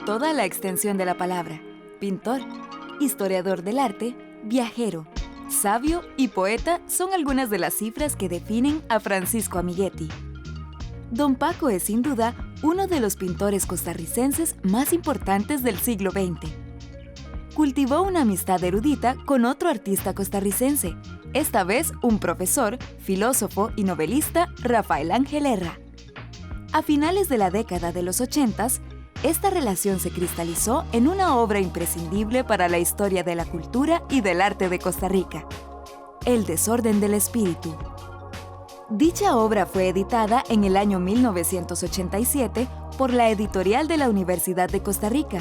toda la extensión de la palabra: pintor, historiador del arte, viajero, sabio y poeta son algunas de las cifras que definen a Francisco Amiguetti. Don Paco es sin duda uno de los pintores costarricenses más importantes del siglo XX. Cultivó una amistad erudita con otro artista costarricense, esta vez un profesor, filósofo y novelista, Rafael Ángel Herra. A finales de la década de los 80s, esta relación se cristalizó en una obra imprescindible para la historia de la cultura y del arte de Costa Rica: El desorden del espíritu. Dicha obra fue editada en el año 1987 por la editorial de la Universidad de Costa Rica.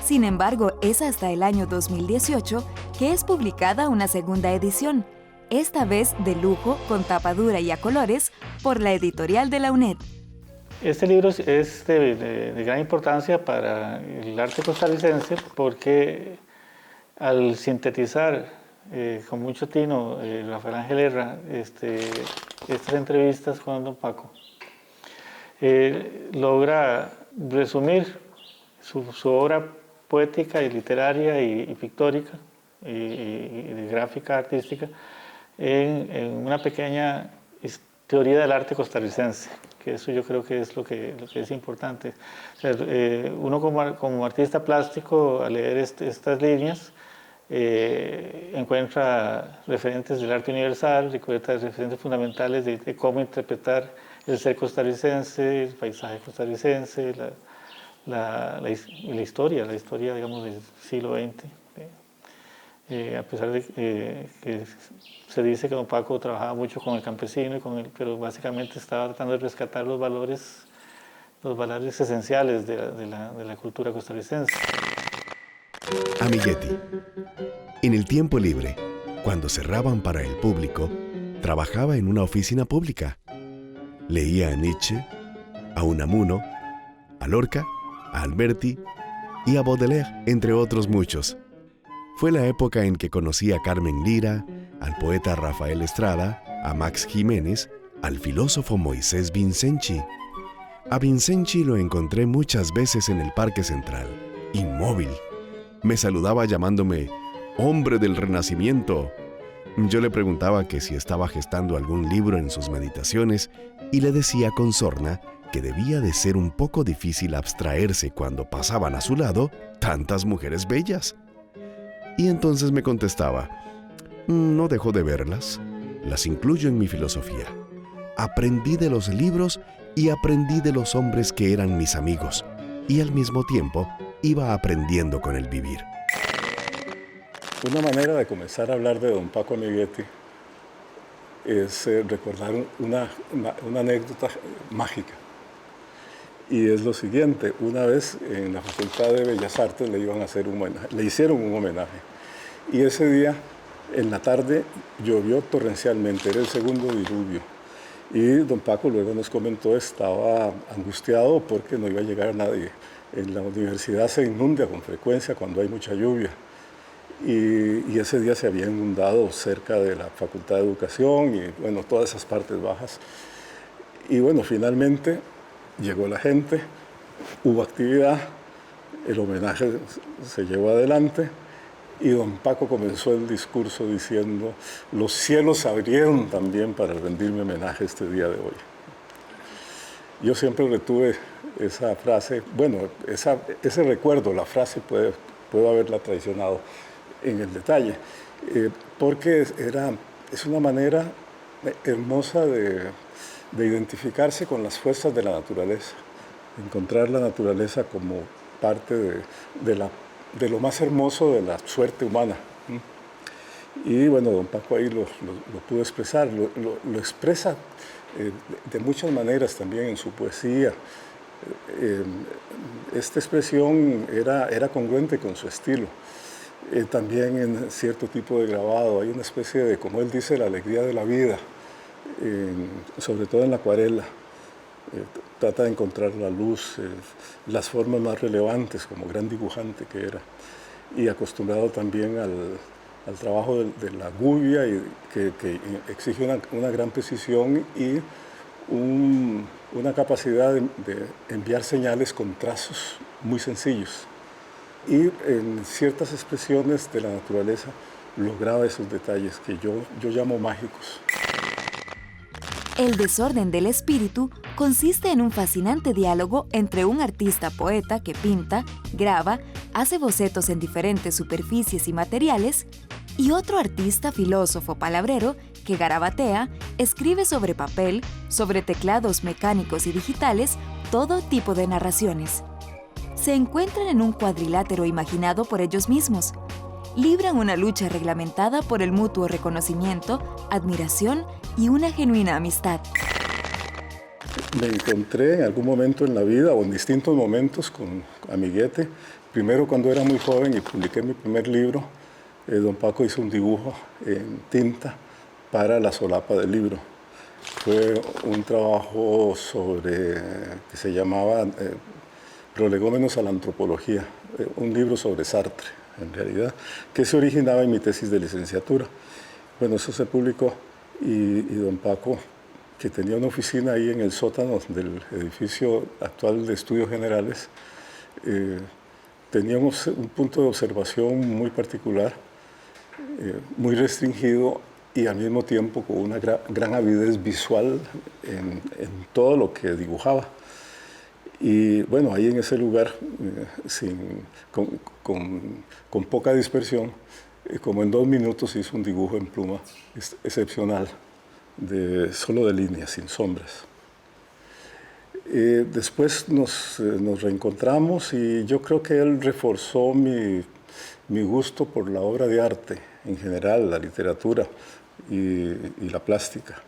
Sin embargo, es hasta el año 2018 que es publicada una segunda edición, esta vez de lujo, con tapadura y a colores, por la editorial de la UNED. Este libro es de gran importancia para el arte costarricense porque al sintetizar con mucho tino Rafael Ángel Herra estas entrevistas con don Paco, logra resumir su obra poética y literaria y pictórica y de gráfica artística en una pequeña teoría del arte costarricense, que eso yo creo que es lo que es importante. O sea, uno como artista plástico, al leer estas líneas, encuentra referentes del arte universal, encuentra referentes fundamentales de cómo interpretar el ser costarricense, el paisaje costarricense, la historia, digamos, del siglo XX. A pesar de que se dice que don Paco trabajaba mucho con el campesino, pero básicamente estaba tratando de rescatar los valores esenciales de la cultura costarricense. Amiguetti. En el tiempo libre, cuando cerraban para el público, trabajaba en una oficina pública. Leía a Nietzsche, a Unamuno, a Lorca, a Alberti y a Baudelaire, entre otros muchos. Fue la época en que conocí a Carmen Lira, al poeta Rafael Estrada, a Max Jiménez, al filósofo Moisés Vincenchi. A Vincenchi lo encontré muchas veces en el Parque Central, inmóvil. Me saludaba llamándome «hombre del Renacimiento». Yo le preguntaba que si estaba gestando algún libro en sus meditaciones y le decía con sorna que debía de ser un poco difícil abstraerse cuando pasaban a su lado tantas mujeres bellas. Y entonces me contestaba: «No dejo de verlas, las incluyo en mi filosofía. Aprendí de los libros y aprendí de los hombres que eran mis amigos, y al mismo tiempo iba aprendiendo con el vivir». Una manera de comenzar a hablar de don Paco Amiguetti es recordar una anécdota mágica. Y es lo siguiente: una vez en la Facultad de Bellas Artes le hicieron un homenaje. Y ese día, en la tarde, llovió torrencialmente, era el segundo diluvio. Y don Paco luego nos comentó, estaba angustiado porque no iba a llegar nadie. En la universidad se inunda con frecuencia cuando hay mucha lluvia. Y ese día se había inundado cerca de la Facultad de Educación y bueno, todas esas partes bajas. Y bueno, finalmente llegó la gente, hubo actividad, el homenaje se llevó adelante y don Paco comenzó el discurso diciendo: «Los cielos se abrieron también para rendirme homenaje este día de hoy». Yo siempre retuve esa frase, bueno, ese recuerdo, la frase puedo haberla traicionado en el detalle, porque es una manera hermosa de identificarse con las fuerzas de la naturaleza, encontrar la naturaleza como parte de lo más hermoso de la suerte humana. Y bueno, don Paco ahí lo pudo expresar, lo expresa de muchas maneras también en su poesía. Esta expresión era congruente con su estilo. También en cierto tipo de grabado hay una especie de, como él dice, la alegría de la vida, sobre todo en la acuarela. Trata de encontrar la luz, las formas más relevantes como gran dibujante que era, y acostumbrado también al trabajo de la gubia, que exige una gran precisión y una capacidad de enviar señales con trazos muy sencillos. Y en ciertas expresiones de la naturaleza lograba esos detalles que yo llamo mágicos. El desorden del espíritu consiste en un fascinante diálogo entre un artista poeta que pinta, graba, hace bocetos en diferentes superficies y materiales, y otro artista filósofo palabrero que garabatea, escribe sobre papel, sobre teclados mecánicos y digitales, todo tipo de narraciones. Se encuentran en un cuadrilátero imaginado por ellos mismos. Libran una lucha reglamentada por el mutuo reconocimiento, admiración y una genuina amistad. Me encontré en algún momento en la vida, o en distintos momentos, con Amiguete. Primero cuando era muy joven y publiqué mi primer libro, don Paco hizo un dibujo en tinta para la solapa del libro. Fue un trabajo que se llamaba Prolegómenos a la antropología, un libro sobre Sartre, en realidad, que se originaba en mi tesis de licenciatura. Bueno, eso se publicó y don Paco, que tenía una oficina ahí en el sótano del edificio actual de Estudios Generales, teníamos un punto de observación muy particular, muy restringido y al mismo tiempo con una gran avidez visual en todo lo que dibujaba. Y bueno, ahí en ese lugar, con poca dispersión, como en 2 minutos hizo un dibujo en pluma excepcional, solo de líneas, sin sombras. Después nos reencontramos y yo creo que él reforzó mi gusto por la obra de arte en general, la literatura y la plástica.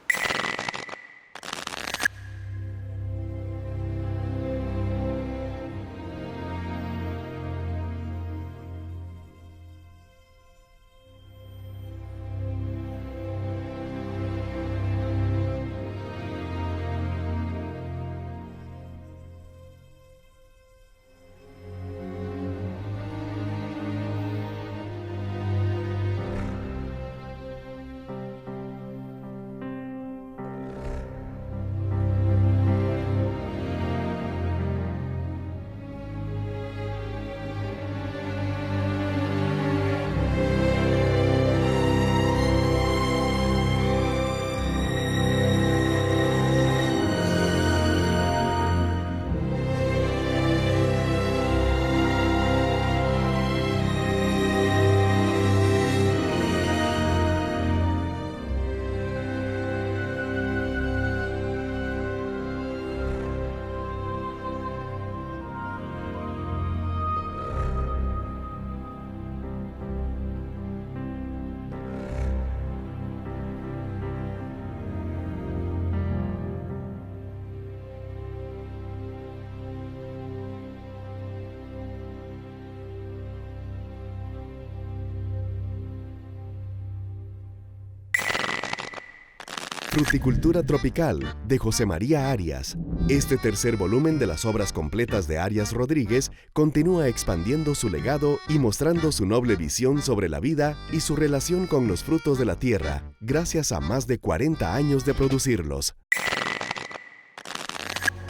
Fruticultura Tropical, de José María Arias. Este tercer volumen de las obras completas de Arias Rodríguez continúa expandiendo su legado y mostrando su noble visión sobre la vida y su relación con los frutos de la tierra, gracias a más de 40 años de producirlos.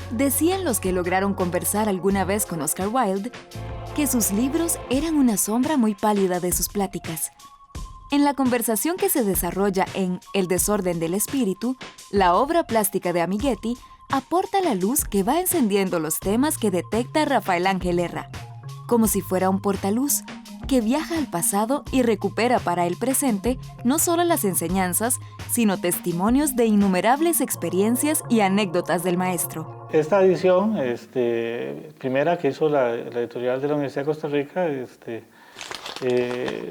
Decían los que lograron conversar alguna vez con Oscar Wilde que sus libros eran una sombra muy pálida de sus pláticas. En la conversación que se desarrolla en El desorden del espíritu, la obra plástica de Amiguetti aporta la luz que va encendiendo los temas que detecta Rafael Ángel Herra, como si fuera un portaluz que viaja al pasado y recupera para el presente no solo las enseñanzas, sino testimonios de innumerables experiencias y anécdotas del maestro. Esta edición, primera que hizo la editorial de la Universidad de Costa Rica,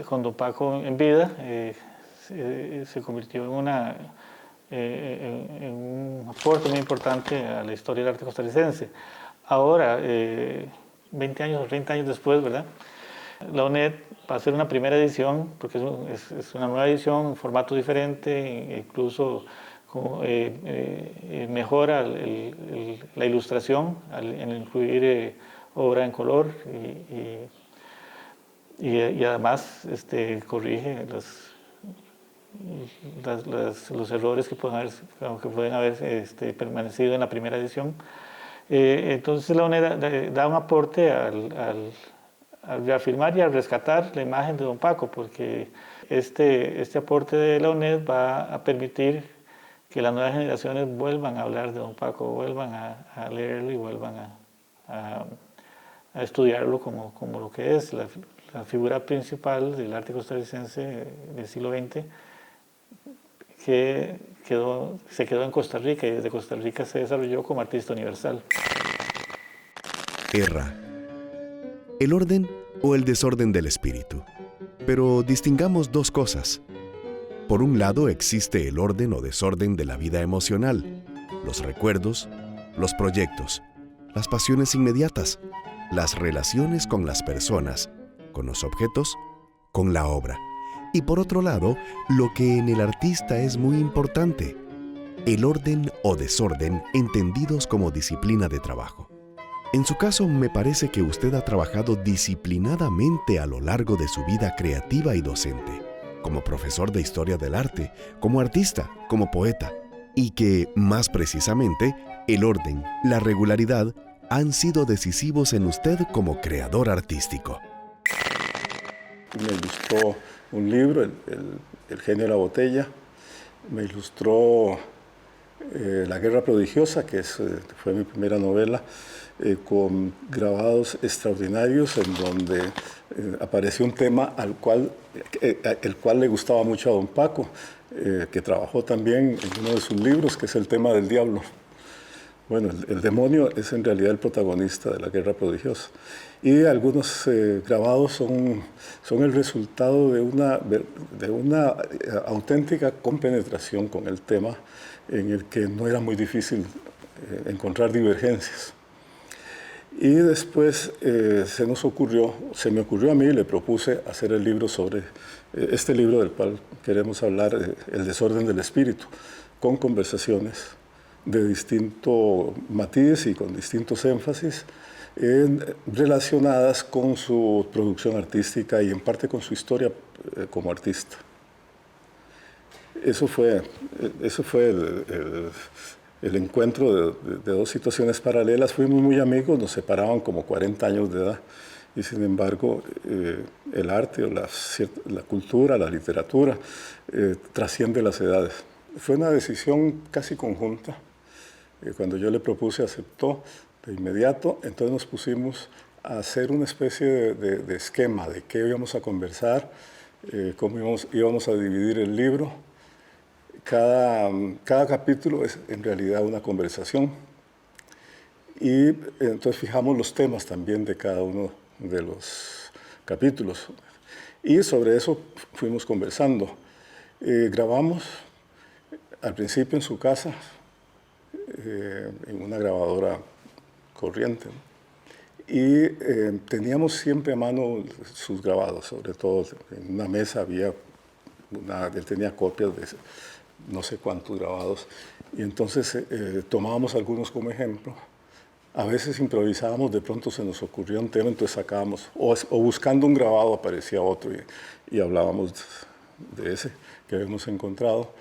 con don Paco en vida, se convirtió en un aporte muy importante a la historia del arte costarricense. Ahora, 20 años o 30 años después, ¿verdad? La UNED va a hacer una primera edición, porque es una nueva edición, un formato diferente, incluso mejora la ilustración en incluir obra en color y además corrige los errores que pueden haber permanecido en la primera edición. Entonces la UNED da un aporte al reafirmar y al rescatar la imagen de don Paco, porque este aporte de la UNED va a permitir que las nuevas generaciones vuelvan a hablar de don Paco, vuelvan a leerlo y vuelvan a estudiarlo como lo que es, la figura principal del arte costarricense del siglo XX, que se quedó en Costa Rica y desde Costa Rica se desarrolló como artista universal. Erra. El orden o el desorden del espíritu. Pero distingamos dos cosas. Por un lado existe el orden o desorden de la vida emocional, los recuerdos, los proyectos, las pasiones inmediatas, las relaciones con las personas, con los objetos, con la obra. Y por otro lado, lo que en el artista es muy importante, el orden o desorden entendidos como disciplina de trabajo. En su caso, me parece que usted ha trabajado disciplinadamente a lo largo de su vida creativa y docente, como profesor de historia del arte, como artista, como poeta, y que, más precisamente, el orden, la regularidad, han sido decisivos en usted como creador artístico. Me ilustró un libro, El genio de la botella, me ilustró La guerra prodigiosa, que fue mi primera novela, con grabados extraordinarios en donde apareció un tema el cual le gustaba mucho a don Paco, que trabajó también en uno de sus libros, que es el tema del diablo. Bueno, el demonio es en realidad el protagonista de La guerra prodigiosa. Y algunos grabados son el resultado de una auténtica compenetración con el tema, en el que no era muy difícil encontrar divergencias. Y después se me ocurrió a mí y le propuse hacer el libro sobre este libro del cual queremos hablar, El desorden del espíritu, con conversaciones de distinto matiz y con distintos énfasis relacionadas con su producción artística y en parte con su historia como artista. Eso fue el encuentro de dos situaciones paralelas. Fuimos muy amigos, nos separaban como 40 años de edad y sin embargo el arte o la cultura, la literatura trasciende las edades. Fue una decisión casi conjunta. Cuando yo le propuse, aceptó de inmediato. Entonces nos pusimos a hacer una especie de esquema de qué íbamos a conversar, cómo íbamos a dividir el libro. Cada capítulo es en realidad una conversación. Y entonces fijamos los temas también de cada uno de los capítulos. Y sobre eso fuimos conversando. Grabamos al principio en su casa, en una grabadora corriente, y teníamos siempre a mano sus grabados, sobre todo en una mesa él tenía copias de no sé cuántos grabados, y entonces tomábamos algunos como ejemplo. A veces improvisábamos, de pronto se nos ocurrió un tema, entonces sacábamos, o buscando un grabado aparecía otro y hablábamos de ese que habíamos encontrado,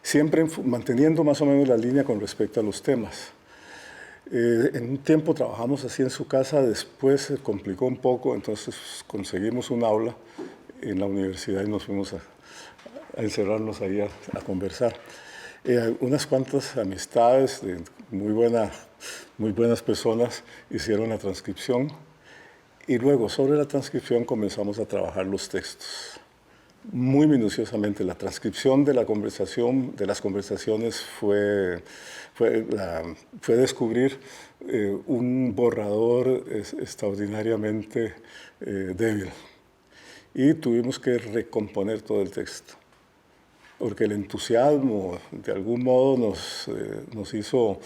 siempre manteniendo más o menos la línea con respecto a los temas. En un tiempo trabajamos así en su casa, después se complicó un poco, entonces conseguimos un aula en la universidad y nos fuimos a encerrarnos ahí a conversar. Unas cuantas amistades de muy buenas personas hicieron la transcripción y luego sobre la transcripción comenzamos a trabajar los textos. Muy minuciosamente. La transcripción de las conversaciones fue descubrir un borrador extraordinariamente débil. Y tuvimos que recomponer todo el texto, porque el entusiasmo de algún modo nos hizo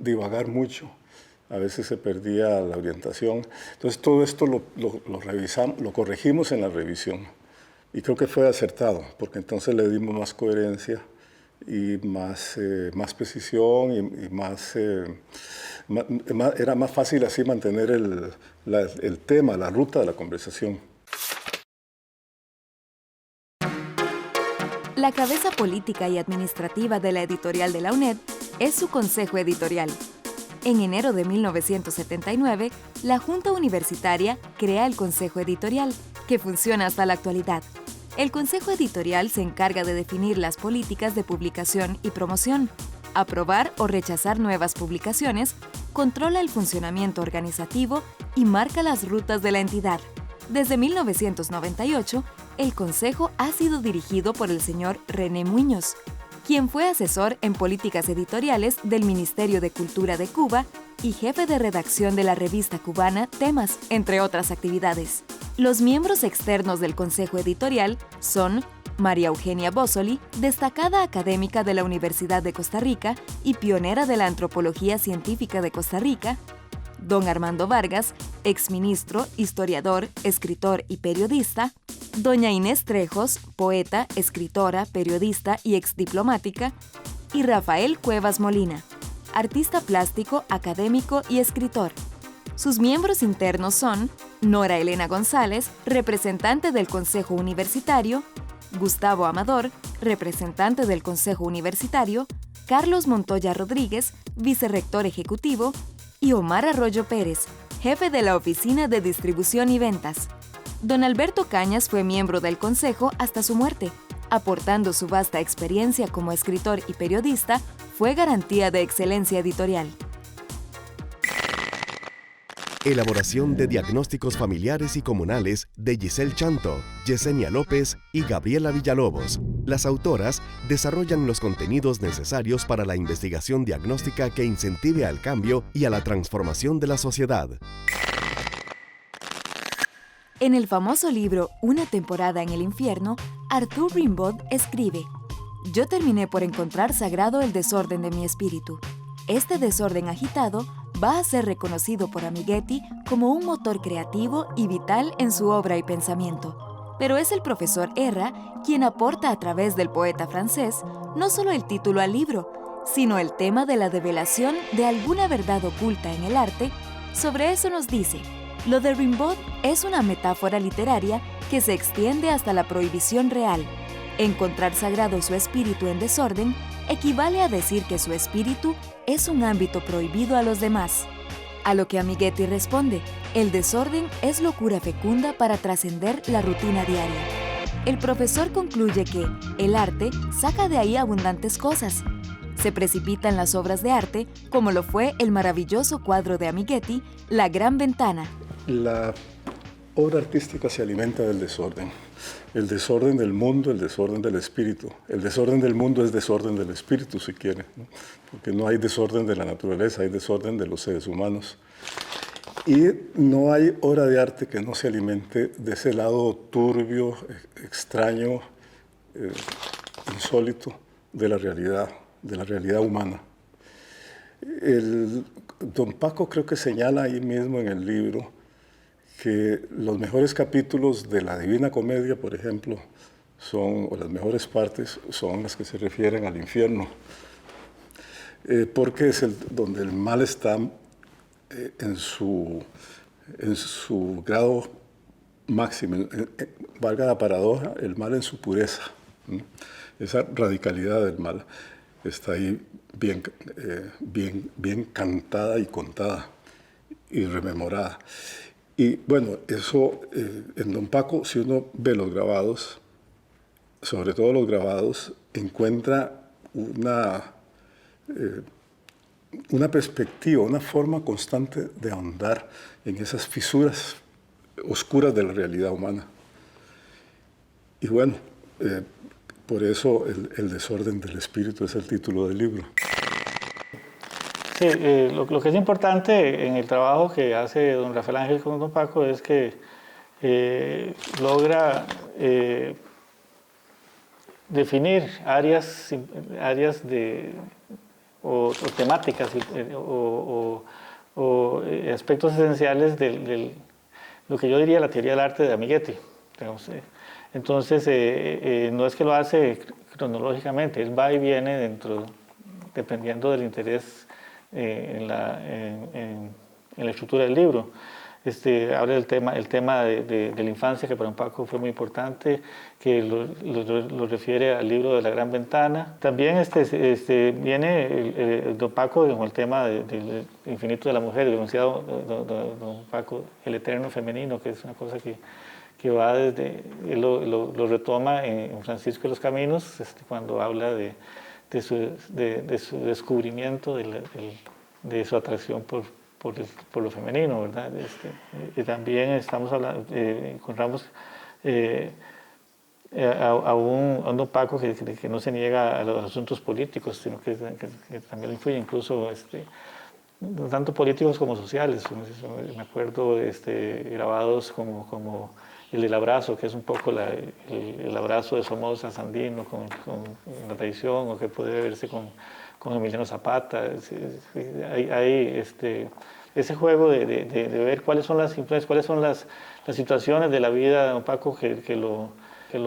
divagar mucho. A veces se perdía la orientación. Entonces todo esto lo revisamos, lo corregimos en la revisión. Y creo que fue acertado, porque entonces le dimos más coherencia y más precisión y era más fácil así mantener el tema, la ruta de la conversación. La cabeza política y administrativa de la editorial de la UNED es su consejo editorial. En enero de 1979, la Junta Universitaria crea el Consejo Editorial, que funciona hasta la actualidad. El Consejo Editorial se encarga de definir las políticas de publicación y promoción, aprobar o rechazar nuevas publicaciones, controla el funcionamiento organizativo y marca las rutas de la entidad. Desde 1998, el Consejo ha sido dirigido por el señor René Muñoz, quien fue asesor en políticas editoriales del Ministerio de Cultura de Cuba y jefe de redacción de la revista cubana Temas, entre otras actividades. Los miembros externos del Consejo Editorial son María Eugenia Bossoli, destacada académica de la Universidad de Costa Rica y pionera de la antropología científica de Costa Rica; don Armando Vargas, exministro, historiador, escritor y periodista; doña Inés Trejos, poeta, escritora, periodista y exdiplomática; y Rafael Cuevas Molina, artista plástico, académico y escritor. Sus miembros internos son Nora Elena González, representante del Consejo Universitario; Gustavo Amador, representante del Consejo Universitario; Carlos Montoya Rodríguez, vicerrector ejecutivo; y Omar Arroyo Pérez, jefe de la Oficina de Distribución y Ventas. Don Alberto Cañas fue miembro del Consejo hasta su muerte. Aportando su vasta experiencia como escritor y periodista, fue garantía de excelencia editorial. Elaboración de diagnósticos familiares y comunales de Giselle Chanto, Yesenia López y Gabriela Villalobos. Las autoras desarrollan los contenidos necesarios para la investigación diagnóstica que incentive al cambio y a la transformación de la sociedad. En el famoso libro Una temporada en el infierno, Arthur Rimbaud escribe: «Yo terminé por encontrar sagrado el desorden de mi espíritu. Este desorden agitado va a ser reconocido por Amighetti como un motor creativo y vital en su obra y pensamiento. Pero es el profesor Herra quien aporta a través del poeta francés no solo el título al libro, sino el tema de la develación de alguna verdad oculta en el arte. Sobre eso nos dice: lo de Rimbaud es una metáfora literaria que se extiende hasta la prohibición real. Encontrar sagrado su espíritu en desorden equivale a decir que su espíritu es un ámbito prohibido a los demás». A lo que Amighetti responde: el desorden es locura fecunda para trascender la rutina diaria. El profesor concluye que el arte saca de ahí abundantes cosas. Se precipita en las obras de arte, como lo fue el maravilloso cuadro de Amighetti, La Gran Ventana. La obra artística se alimenta del desorden. El desorden del mundo, el desorden del espíritu. El desorden del mundo es desorden del espíritu, si quiere, ¿no? Porque no hay desorden de la naturaleza, hay desorden de los seres humanos. Y no hay obra de arte que no se alimente de ese lado turbio, extraño, insólito de la realidad humana. Don Paco creo que señala ahí mismo en el libro que los mejores capítulos de la Divina Comedia, por ejemplo, o las mejores partes, son las que se refieren al infierno, porque es donde el mal está en su grado máximo, valga la paradoja, el mal en su pureza, ¿no? Esa radicalidad del mal está ahí bien cantada y contada y rememorada. Y bueno, eso en Don Paco, si uno ve los grabados, sobre todo los grabados, encuentra una perspectiva, una forma constante de ahondar en esas fisuras oscuras de la realidad humana. Y bueno, por eso el desorden del espíritu es el título del libro. Sí, lo que es importante en el trabajo que hace don Rafael Ángel con don Paco es que logra definir áreas o temáticas o aspectos esenciales de lo que yo diría la teoría del arte de Amighetti. Digamos, entonces, no es que lo hace cronológicamente, él va y viene dependiendo del interés en la estructura del libro. habla del tema de la infancia, que para don Paco fue muy importante, que lo refiere al libro de La Gran Ventana. También viene don Paco con el tema del infinito de la mujer, el enunciado don Paco, el eterno femenino, que es una cosa que va desde, él lo retoma en Francisco de los Caminos, cuando habla de su descubrimiento, de su atracción por lo femenino, ¿verdad? Y también encontramos a un don Paco que no se niega a los asuntos políticos, sino que también lo influye, incluso no tanto políticos como sociales. Me acuerdo grabados como el del abrazo, que es un poco el abrazo de Somoza Sandino con la tradición, o que puede verse con Emiliano Zapata. Hay ese juego de ver cuáles son las influencias, cuáles son las situaciones de la vida de don Paco que lo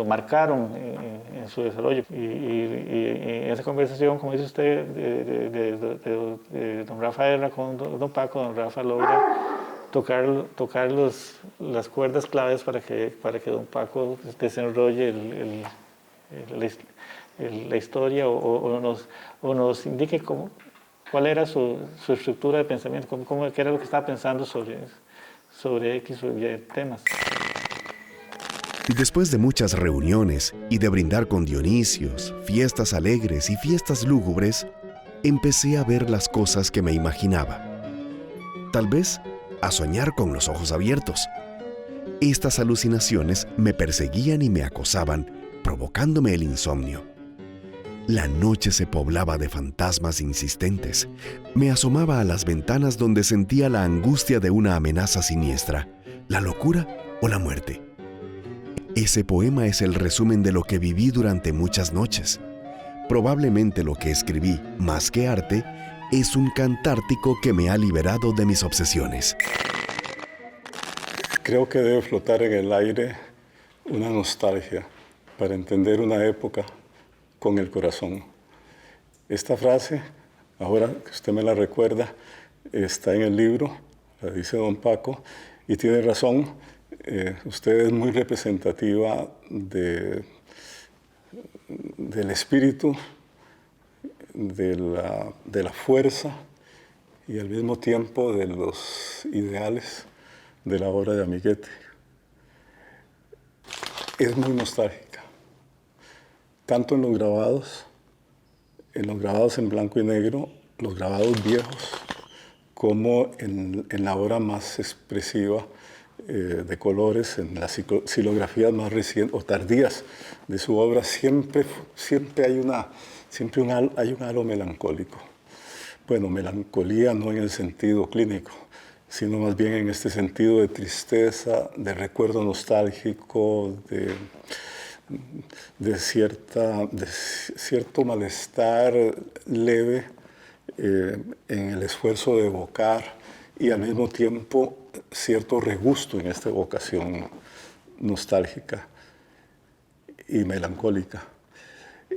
marcaron en su desarrollo. Y en esa conversación, como dice usted, de don Rafa Herra con don Paco, don Rafa logra tocar las cuerdas claves para que don Paco desenrolle la historia o nos indique cuál era su estructura de pensamiento, qué era lo que estaba pensando sobre X o Y temas. Después de muchas reuniones y de brindar con Dionisios, fiestas alegres y fiestas lúgubres, empecé a ver las cosas que me imaginaba. Tal vez a soñar con los ojos abiertos. Estas alucinaciones me perseguían y me acosaban, provocándome el insomnio. La noche se poblaba de fantasmas insistentes. Me asomaba a las ventanas donde sentía la angustia de una amenaza siniestra, la locura o la muerte. Ese poema es el resumen de lo que viví durante muchas noches. Probablemente lo que escribí, más que arte, es un cantártico que me ha liberado de mis obsesiones. Creo que debe flotar en el aire una nostalgia para entender una época con el corazón. Esta frase, ahora que usted me la recuerda, está en el libro, la dice don Paco, y tiene razón. Usted es muy representativa del espíritu, de la fuerza y al mismo tiempo de los ideales de la obra de Amiguetti. Es muy nostálgica, tanto en los grabados en blanco y negro, los grabados viejos, como en la obra más expresiva de colores, en las xilografías más recientes o tardías de su obra, siempre hay un halo melancólico. Bueno, melancolía no en el sentido clínico, sino más bien en este sentido de tristeza, de recuerdo nostálgico, de cierto malestar leve en el esfuerzo de evocar, y al mismo tiempo cierto regusto en esta evocación nostálgica y melancólica.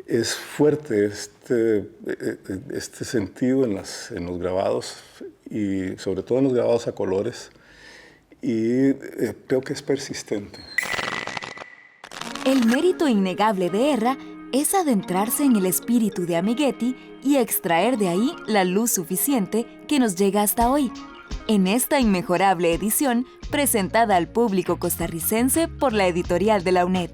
Es fuerte este sentido en los grabados, y sobre todo en los grabados a colores, y creo que es persistente. El mérito innegable de Herra es adentrarse en el espíritu de Amiguetti y extraer de ahí la luz suficiente que nos llega hasta hoy, en esta inmejorable edición presentada al público costarricense por la editorial de la UNED.